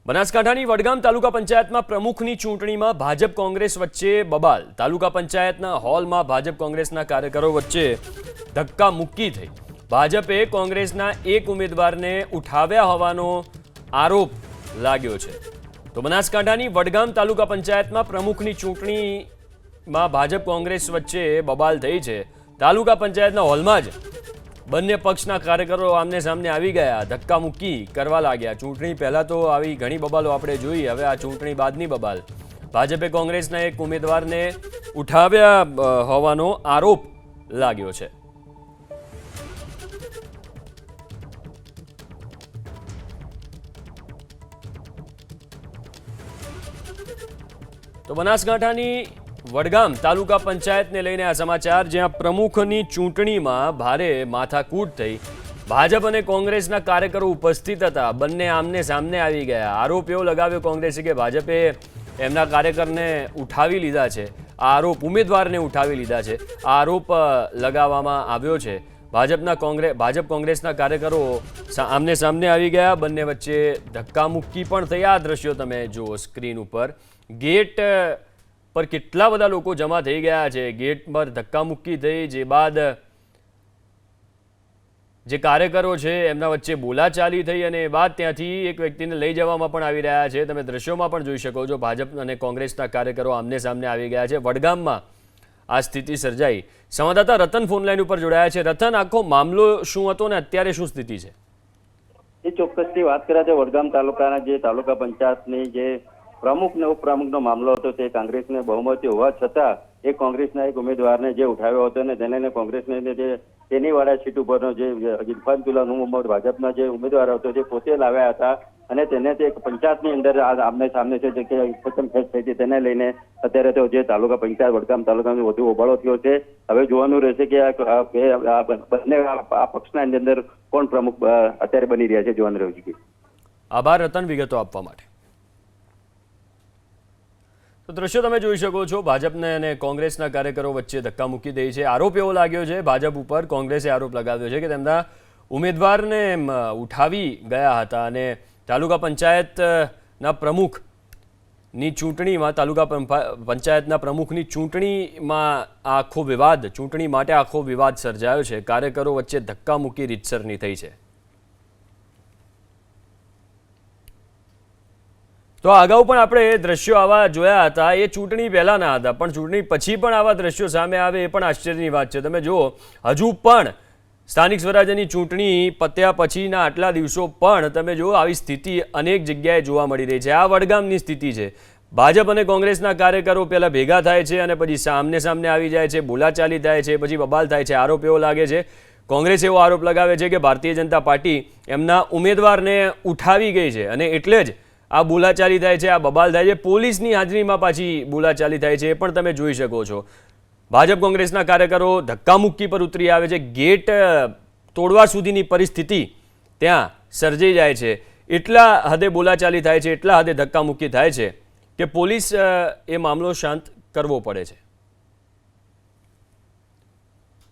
બનાસકાંઠાની વડગામ તાલુકા પંચાયતમાં પ્રમુખની ચૂંટણીમાં ભાજપ કોંગ્રેસ વચ્ચે બબાલ। તાલુકા પંચાયતના હોલમાં ભાજપ કોંગ્રેસના કાર્યકરો વચ્ચે ધક્કા મુક્કી થઈ। ભાજપે કોંગ્રેસના એક ઉમેદવારને ઉઠાવ્યા હોવાનો આરોપ લાગ્યો છે। તો બનાસકાંઠાની વડગામ તાલુકા પંચાયતમાં પ્રમુખની ચૂંટણીમાં ભાજપ કોંગ્રેસ વચ્ચે બબાલ થઈ છે। તાલુકા પંચાયતના હોલમાં જ બંને પક્ષના કાર્યકરો આમને સામને આવી ગયા, ધક્કા મુક્કી કરવા लाग्या। ચૂંટણી પહેલા તો આવી ઘણી બબાલો આપણે જોઈ, હવે આ ચૂંટણી બાદની બબાલ। ભાજપે કોંગ્રેસના એક ઉમેદવારને ઉઠાવ્યા હોવાનો આરોપ લાગ્યો છે। તો બનાસકાંઠાની વડગામ તાલુકા પંચાયતને લઈને આ સમાચાર, જ્યાં પ્રમુખની ચૂંટણીમાં ભારે માથાકૂટ થઈ। ભાજપ અને કોંગ્રેસના કાર્યકરો ઉપસ્થિત હતા, બંને આમને સામને આવી ગયા। આરોપ એવો લગાવ્યો કોંગ્રેસે કે ભાજપે એમના કાર્યકરને ઉઠાવી લીધા છે। આ આરોપ ઉમેદવારને ઉઠાવી લીધા છે, આ આરોપ લગાવવામાં આવ્યો છે। ભાજપ કોંગ્રેસના કાર્યકરો આમને સામને આવી ગયા, બંને વચ્ચે ધક્કામુક્કી પણ થઈ। આ દ્રશ્યો તમે જુઓ સ્ક્રીન ઉપર, ગેટ पर કેટલા બધા લોકો જમા થઈ ગયા છે। ગેટ પર ધક્કામુક્કી થઈ, જે બાદ જે કાર્યકરો છે એમના વચ્ચે બોલાચાલી થઈ અને બાદ ત્યાંથી એક વ્યક્તિને લઈ જવામાં પણ આવી રહ્યા છે। તમે દ્રશ્યોમાં પણ જોઈ શકો છો, ભાજપ અને કોંગ્રેસના કાર્યકરો આમને સામને આવી ગયા છે। વડગામમાં આ સ્થિતિ સર્જાઈ। સંવાદદાતા રતન ફોનલાઈન ઉપર જોડાયા છે। રતન, આખો મામલો શું હતો ને અત્યારે શું સ્થિતિ છે? એ ચોક્કસથી વાત કર્યા છે વડગામ તાલુકાના જે તાલુકા પંચાયતની જે प्रमुख ने उपप्रमुखનો મામલો હતો, તે કોંગ્રેસને બહુમતી હોવા છતાં એ કોંગ્રેસના એક ઉમેદવારને જે ઉઠાવ્યો હતો ને તેને કોંગ્રેસને જે તેનીવાડા સીટ ઉપરનો જે ઇરફાન મુહમ્મદ ભાજપના જે ઉમેદવાર હતો તે પોતે લાવ્યા હતા અને તેને તે પંચાયતની અંદર આમને સામને છે કે પ્રથમ ફેસ થઈ હતી, તેને લઈને અત્યારે તો જે તાલુકા પંચાયત વડગામ તાલુકામાં વધુ હોબાળો થયો છે। હવે જોવાનું રહેશે કે આ બંને આ પક્ષના અંદર કોણ પ્રમુખ અત્યારે બની રહ્યા છે, જોવાનું રહ્યું છે। આભાર રતન વિગતો આપવા માટે। તો દ્રશ્યો તમે જોઈ શકો છો, ભાજપને અને કોંગ્રેસના કાર્યકરો વચ્ચે ધક્કામુક્કી થઈ છે। આરોપ એવો લાગ્યો છે ભાજપ ઉપર, કોંગ્રેસે આરોપ લગાવ્યો છે કે તેમના ઉમેદવારને ઉઠાવી ગયા હતા અને તાલુકા પંચાયતના પ્રમુખની ચૂંટણીમાં પંચાયતના પ્રમુખની ચૂંટણીમાં આખો વિવાદ, ચૂંટણી માટે આખો વિવાદ સર્જાયો છે। કાર્યકરો વચ્ચે ધક્કામુક્કી રીતસરની થઈ છે। તો અગાઉ પણ આપણે દ્રશ્યો આવા જોયા હતા, એ ચૂંટણી પહેલાના હતા, પણ ચૂંટણી પછી પણ આવા દ્રશ્યો સામે આવે એ પણ આશ્ચર્યની વાત છે। તમે જુઓ, હજુ પણ સ્થાનિક સ્વરાજ્યની ચૂંટણી પત્યા પછીના આટલા દિવસો પણ તમે જુઓ આવી સ્થિતિ અનેક જગ્યાએ જોવા મળી રહી છે। આ વડગામની સ્થિતિ છે। ભાજપ અને કોંગ્રેસના કાર્યકરો પહેલા ભેગા થાય છે અને પછી સામને સામને આવી જાય છે, બોલાચાલી થાય છે, પછી બબાલ થાય છે। આરોપ એવો લાગે છે, કોંગ્રેસ એવો આરોપ લગાવે છે કે ભારતીય જનતા પાર્ટી એમના ઉમેદવારને ઉઠાવી ગઈ છે અને એટલે જ આ બોલાચાલી થાય છે, આ બબાલ થાય છે। પોલીસની હાજરીમાં પાછી બોલાચાલી થાય છે, એ પણ તમે જોઈ શકો છો। ભાજપ કોંગ્રેસના કાર્યકરો ધક્કામુક્કી પર ઉતરી આવે છે, ગેટ તોડવા સુધીની પરિસ્થિતિ ત્યાં સર્જાઈ જાય છે। એટલા હદે બોલાચાલી થાય છે, એટલા હદે ધક્કામુક્કી થાય છે કે પોલીસ એ મામલો શાંત કરવો પડે છે।